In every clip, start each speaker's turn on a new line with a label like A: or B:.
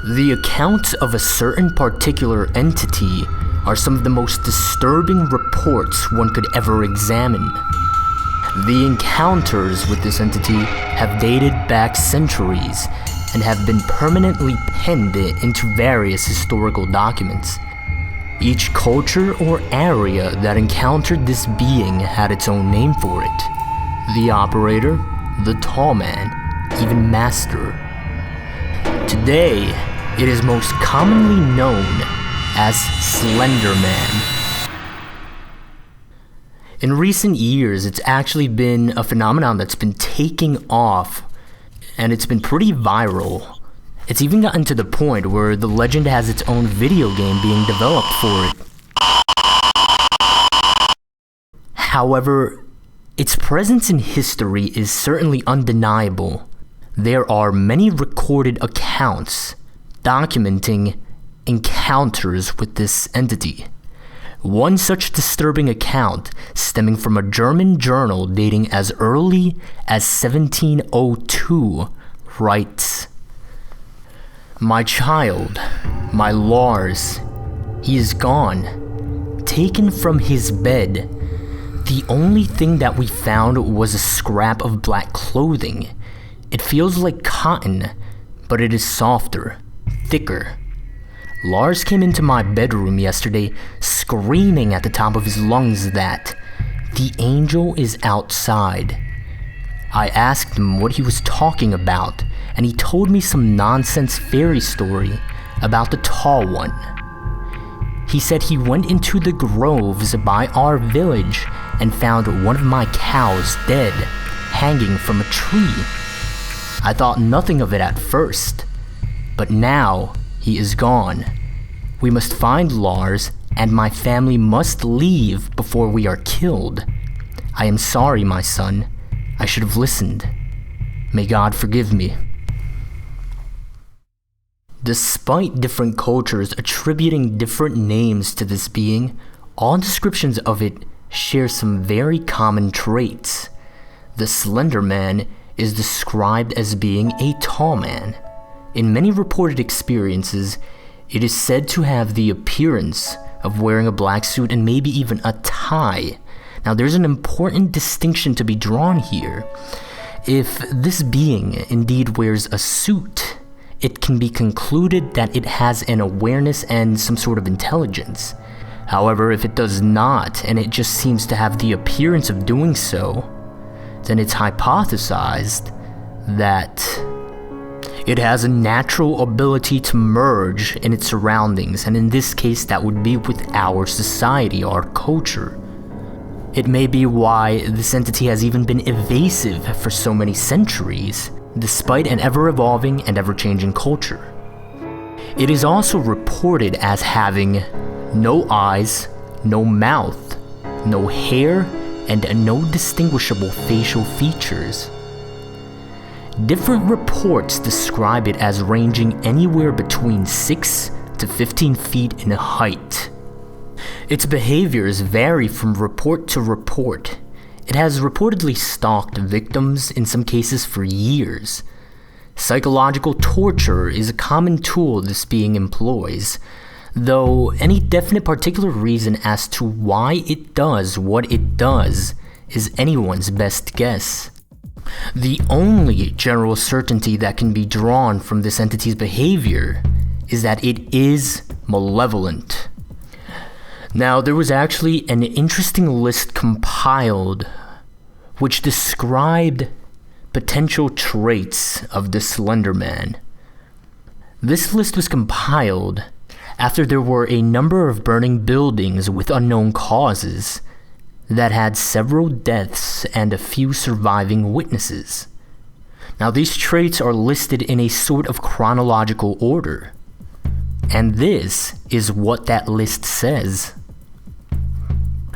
A: The accounts of a certain particular entity are some of the most disturbing reports one could ever examine. The encounters with this entity have dated back centuries and have been permanently penned into various historical documents. Each culture or area that encountered this being had its own name for it. The operator, the tall man, even master. Today, it is most commonly known as Slender Man. In recent years, it's actually been a phenomenon that's been taking off, and it's been pretty viral. It's even gotten to the point where the legend has its own video game being developed for it. However, its presence in history is certainly undeniable. There are many recorded accounts documenting encounters with this entity. One such disturbing account, stemming from a German journal dating as early as 1702, writes, "My child, my Lars, he is gone, taken from his bed. The only thing that we found was a scrap of black clothing. It feels like cotton, but it is softer, thicker. Lars came into my bedroom yesterday screaming at the top of his lungs that the angel is outside. I asked him what he was talking about, and he told me some nonsense fairy story about the tall one. He said he went into the groves by our village and found one of my cows dead, hanging from a tree. I thought nothing of it at first, but now he is gone. We must find Lars, and my family must leave before we are killed. I am sorry, my son. I should have listened. May God forgive me." Despite different cultures attributing different names to this being, all descriptions of it share some very common traits. The Slender Man is described as being a tall man. In many reported experiences, it is said to have the appearance of wearing a black suit and maybe even a tie. Now, there's an important distinction to be drawn here. If this being indeed wears a suit, it can be concluded that it has an awareness and some sort of intelligence. However, if it does not, and it just seems to have the appearance of doing so, then it's hypothesized that it has a natural ability to merge in its surroundings, and in this case that would be with our society, our culture. It may be why this entity has even been evasive for so many centuries, despite an ever-evolving and ever-changing culture. It is also reported as having no eyes, no mouth, no hair, and no distinguishable facial features. Different reports describe it as ranging anywhere between 6 to 15 feet in height. Its behaviors vary from report to report. It has reportedly stalked victims, in some cases for years. Psychological torture is a common tool this being employs, though any definite particular reason as to why it does what it does is anyone's best guess. The only general certainty that can be drawn from this entity's behavior is that it is malevolent. Now, there was actually an interesting list compiled which described potential traits of the Slender Man. This list was compiled after there were a number of burning buildings with unknown causes that had several deaths and a few surviving witnesses. Now, these traits are listed in a sort of chronological order, and this is what that list says.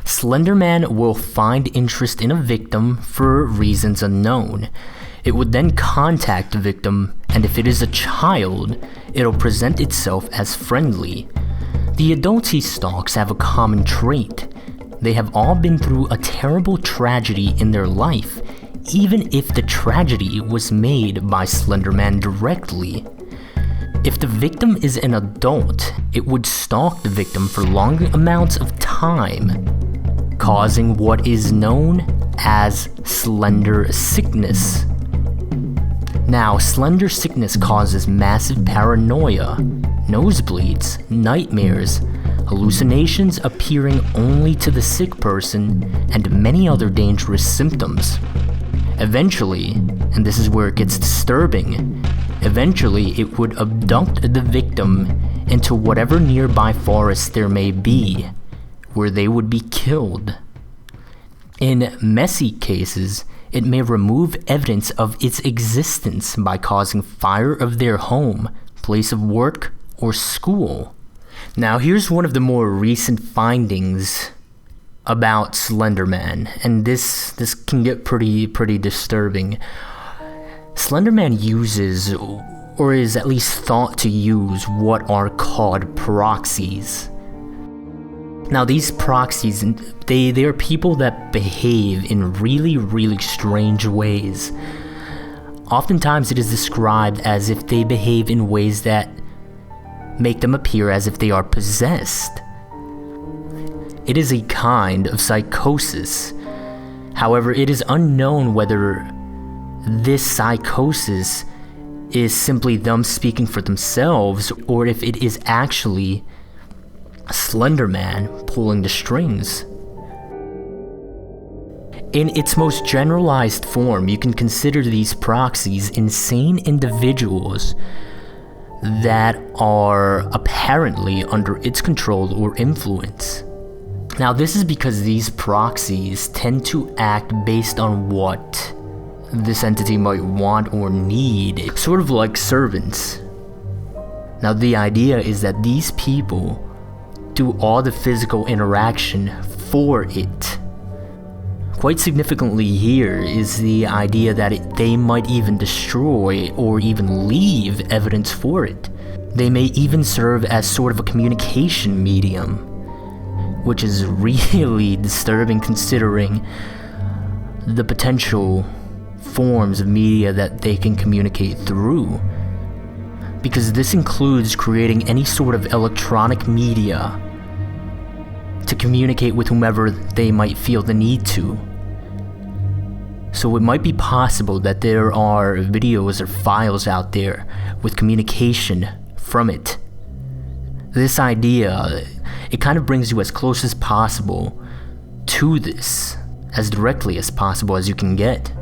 A: Slender Man will find interest in a victim for reasons unknown. It would then contact the victim, and if it is a child, it'll present itself as friendly. The adults he stalks have a common trait. They have all been through a terrible tragedy in their life, even if the tragedy was made by Slender Man directly. If the victim is an adult, it would stalk the victim for long amounts of time, causing what is known as slender sickness. Now, slender sickness causes massive paranoia, nosebleeds, nightmares, hallucinations appearing only to the sick person, and many other dangerous symptoms. Eventually, and this is where it gets disturbing, eventually it would abduct the victim into whatever nearby forest there may be, where they would be killed. In messy cases, it may remove evidence of its existence by causing fire of their home, place of work, or school. Now here's one of the more recent findings about Slender Man, and this can get pretty disturbing. Slender Man uses, or is at least thought to use, what are called proxies. Now these proxies, they are people that behave in really strange ways. Oftentimes it is described as if they behave in ways that make them appear as if they are possessed. It is a kind of psychosis. However, it is unknown whether this psychosis is simply them speaking for themselves, or if it is actually Slender Man pulling the strings. In its most generalized form, you can consider these proxies insane individuals that are apparently under its control or influence. Now, this is because these proxies tend to act based on what this entity might want or need, sort of like servants. Now, the idea is that these people do all the physical interaction for it. Quite significantly here is the idea that they might even destroy or even leave evidence for it. They may even serve as sort of a communication medium, which is really disturbing considering the potential forms of media that they can communicate through. Because this includes creating any sort of electronic media to communicate with whomever they might feel the need to. So it might be possible that there are videos or files out there with communication from it. This idea, it kind of brings you as close as possible to this, as directly as possible as you can get.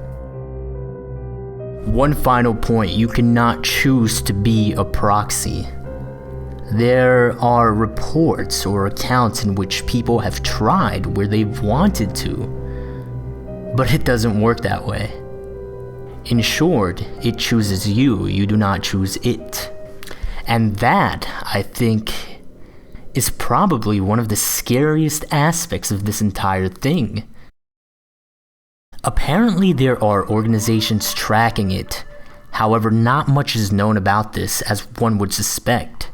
A: One final point, you cannot choose to be a proxy. There are reports or accounts in which people have tried where they've wanted to, but it doesn't work that way. In short, it chooses you, you do not choose it. And that, I think, is probably one of the scariest aspects of this entire thing. Apparently there are organizations tracking it, however not much is known about this as one would suspect.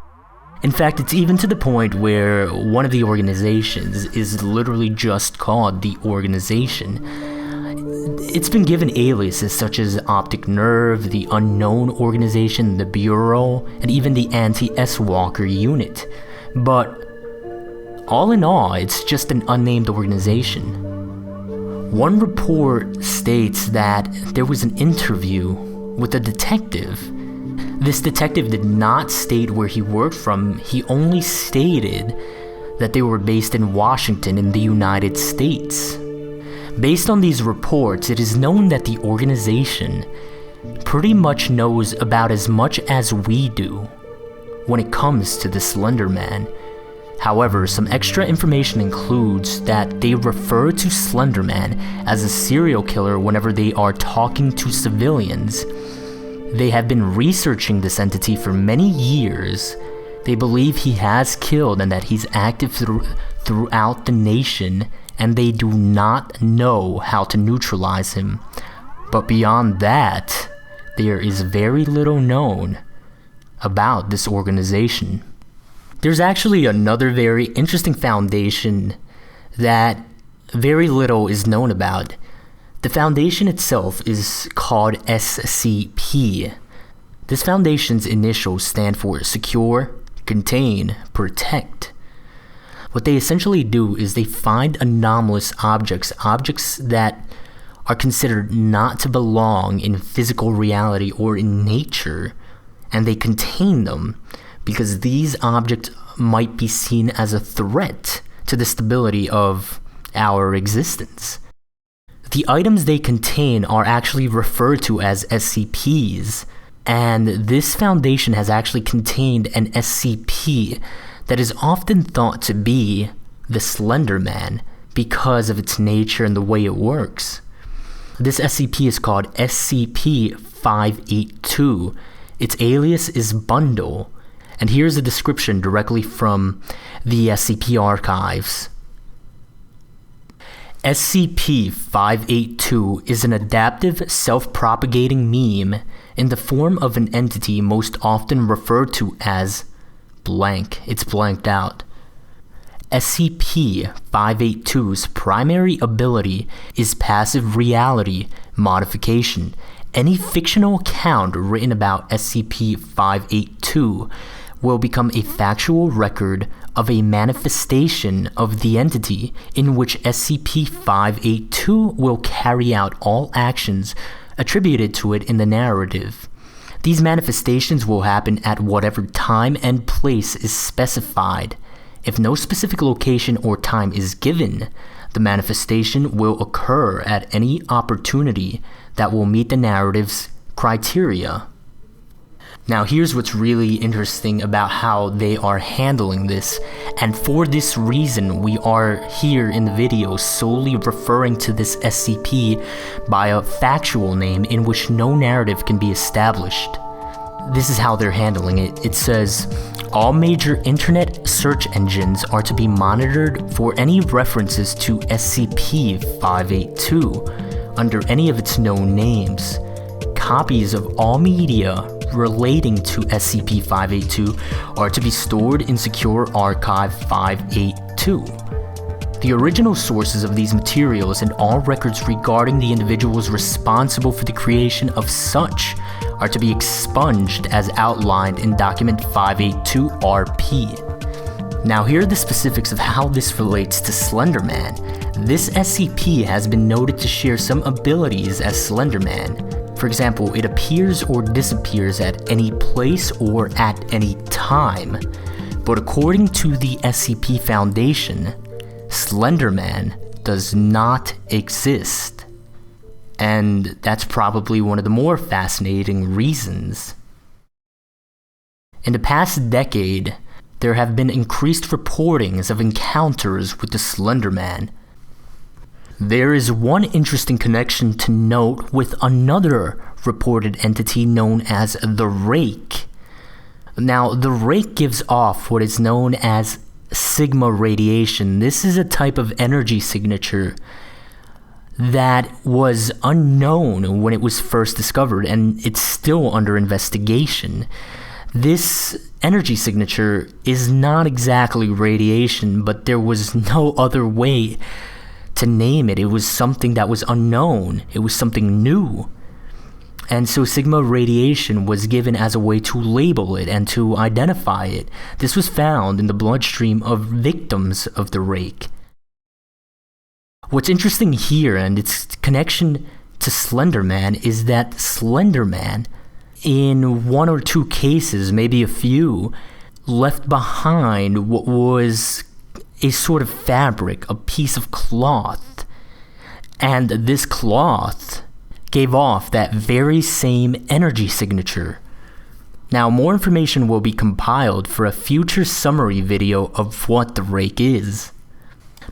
A: In fact, it's even to the point where one of the organizations is literally just called the organization. It's been given aliases such as Optic Nerve, the Unknown Organization, the Bureau, and even the Anti-S-Walker Unit. But all in all, it's just an unnamed organization. One report states that there was an interview with a detective. This detective did not state where he worked from, he only stated that they were based in Washington in the United States. Based on these reports, it is known that the organization pretty much knows about as much as we do when it comes to the Slender Man. However, some extra information includes that they refer to Slender Man as a serial killer whenever they are talking to civilians. They have been researching this entity for many years. They believe he has killed and that he's active throughout the nation, and they do not know how to neutralize him. But beyond that, there is very little known about this organization. There's actually another very interesting foundation that very little is known about. The foundation itself is called SCP. This foundation's initials stand for secure, contain, protect. What they essentially do is they find anomalous objects that are considered not to belong in physical reality or in nature, and they contain them because these objects might be seen as a threat to the stability of our existence. The items they contain are actually referred to as SCPs, and this foundation has actually contained an SCP that is often thought to be the Slender Man because of its nature and the way it works. This SCP is called SCP-582. Its alias is Bundle, and here's a description directly from the SCP archives. SCP-582 is an adaptive, self-propagating meme in the form of an entity most often referred to as blank. It's blanked out. SCP-582's primary ability is passive reality modification. Any fictional account written about SCP-582 will become a factual record of a manifestation of the entity in which SCP-582 will carry out all actions attributed to it in the narrative. These manifestations will happen at whatever time and place is specified. If no specific location or time is given, the manifestation will occur at any opportunity that will meet the narrative's criteria. Now here's what's really interesting about how they are handling this, and for this reason we are here in the video solely referring to this SCP by a factual name in which no narrative can be established. This is how they're handling it. It says, all major internet search engines are to be monitored for any references to SCP-582 under any of its known names. Copies of all media relating to SCP-582 are to be stored in Secure Archive 582. The original sources of these materials and all records regarding the individuals responsible for the creation of such are to be expunged as outlined in Document 582-RP. Now here are the specifics of how this relates to Slender Man. This SCP has been noted to share some abilities as Slender Man. For example, it appears or disappears at any place or at any time. But according to the SCP Foundation, Slender Man does not exist. And that's probably one of the more fascinating reasons. In the past decade, there have been increased reportings of encounters with the Slender Man. There is one interesting connection to note with another reported entity known as the Rake. Now, the Rake gives off what is known as sigma radiation. This is a type of energy signature that was unknown when it was first discovered, and it's still under investigation. This energy signature is not exactly radiation, but there was no other way to name it. It was something that was unknown. It was something new. And so sigma radiation was given as a way to label it and to identify it. This was found in the bloodstream of victims of the Rake. What's interesting here and its connection to Slender Man is that Slender Man, in one or two cases, maybe a few, left behind what was a sort of fabric, a piece of cloth. And this cloth gave off that very same energy signature. Now, more information will be compiled for a future summary video of what the Rake is.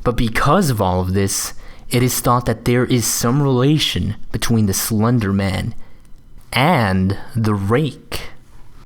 A: But because of all of this, it is thought that there is some relation between the Slender Man and the Rake.